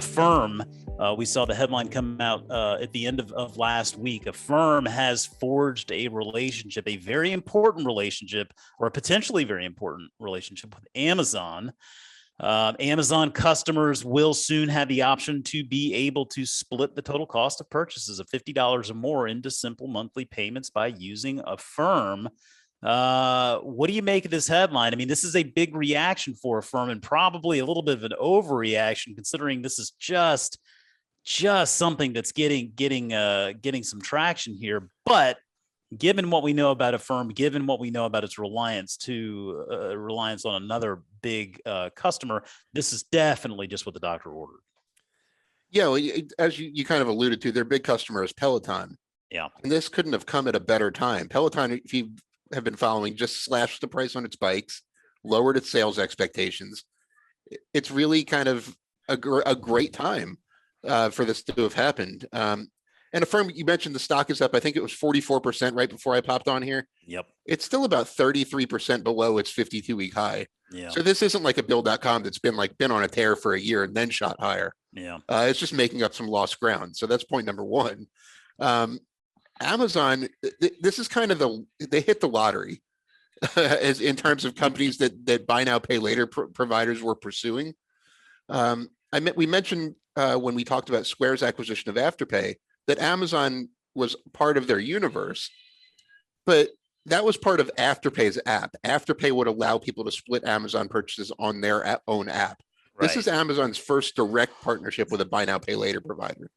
Affirm, we saw the headline come out at the end of last week. Affirm has forged a relationship, a very important relationship, or a potentially very important relationship with Amazon. Amazon customers will soon have the option to be able to split the total cost of purchases of $50 or more into simple monthly payments by using Affirm. What do you make of this headline? I mean, this is a big reaction for Affirm and probably a little bit of an overreaction, considering this is just something that's getting some traction here. But given what we know about Affirm, given what we know about its reliance on another big customer, this is definitely just what the doctor ordered. Yeah, well, as you kind of alluded to, their big customer is Peloton. Yeah, and this couldn't have come at a better time. Peloton, if you have been following, just slashed the price on its bikes, lowered its sales expectations. It's really kind of a great time for this to have happened. And Affirm, you mentioned the stock is up. I think it was 44% right before I popped on here. Yep. It's still about 33% below its 52-week high. Yeah. So this isn't like a Bill.com that's been on a tear for a year and then shot higher. Yeah. It's just making up some lost ground. So that's point number one. Amazon, this is kind of they hit the lottery as in terms of companies that buy now, pay later providers were pursuing. We mentioned when we talked about Square's acquisition of Afterpay, that Amazon was part of their universe, but that was part of Afterpay's app. Afterpay would allow people to split Amazon purchases on their own app. Right. This is Amazon's first direct partnership with a buy now, pay later provider.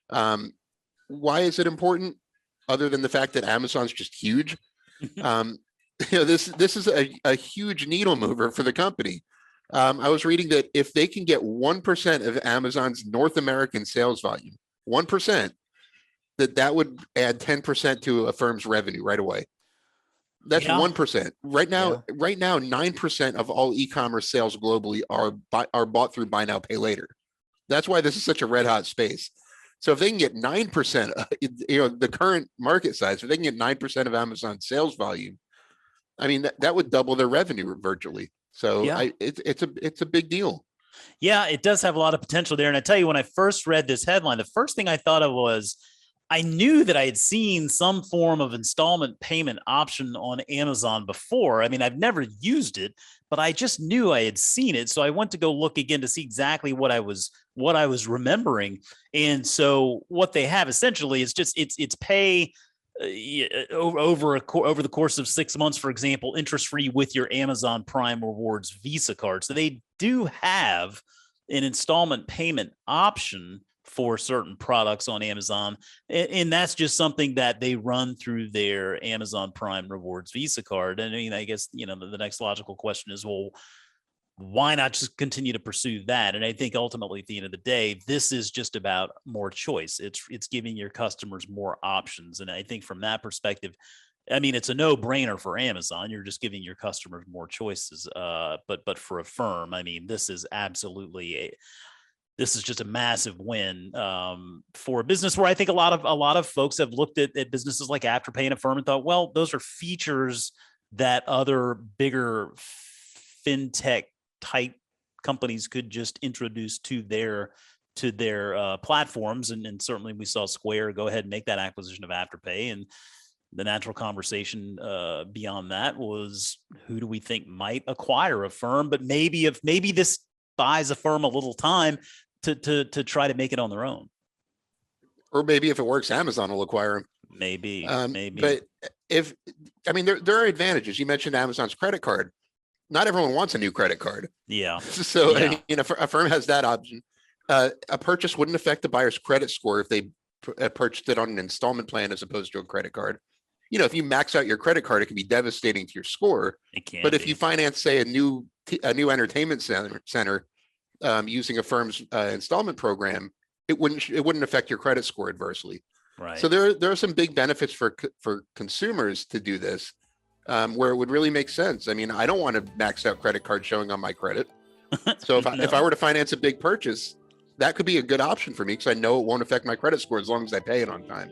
Why is it important? Other than the fact that Amazon's just huge, this is a huge needle mover for the company. I was reading that if they can get 1% of Amazon's North American sales volume, 1%, that would add 10% to a firm's revenue right away. That's 1%. Right now, 9% of all e-commerce sales globally are bought through buy now, pay later. That's why this is such a red hot space. So if they can get 9%, the current market size, if they can get 9% of Amazon's sales volume, I mean, that would double their revenue virtually. So it's a big deal. Yeah, it does have a lot of potential there. And I tell you, when I first read this headline, the first thing I thought of was, I knew that I had seen some form of installment payment option on Amazon before. I mean, I've never used it, but I just knew I had seen it. So I went to go look again to see exactly what I was remembering. And so what they have essentially is just it's pay over the course of 6 months, for example, interest-free with your Amazon Prime Rewards Visa card. So they do have an installment payment option for certain products on Amazon. And that's just something that they run through their Amazon Prime Rewards Visa card. And I mean, I guess, the next logical question is, well, why not just continue to pursue that? And I think ultimately at the end of the day, this is just about more choice. It's giving your customers more options. And I think from that perspective, I mean, it's a no-brainer for Amazon. You're just giving your customers more choices. But for Affirm, I mean, this is just a massive win for a business where I think a lot of folks have looked at businesses like Afterpay and Affirm and thought, well, those are features that other bigger fintech type companies could just introduce to their platforms. And certainly we saw Square go ahead and make that acquisition of Afterpay. And the natural conversation beyond that was, who do we think might acquire Affirm? But maybe this buys Affirm a little time to try to make it on their own. Or maybe if it works, Amazon will acquire them. Maybe. But there are advantages. You mentioned Amazon's credit card. Not everyone wants a new credit card. Yeah. So Affirm has that option. A purchase wouldn't affect the buyer's credit score if they purchased it on an installment plan as opposed to a credit card. If you max out your credit card, it can be devastating to your score. It can. But if you finance, say, a new entertainment center using Affirm's installment program, it wouldn't affect your credit score adversely. Right. So there are some big benefits for consumers to do this, where it would really make sense. I mean, I don't want a maxed out credit card showing on my credit. So if I were to finance a big purchase, that could be a good option for me because I know it won't affect my credit score as long as I pay it on time.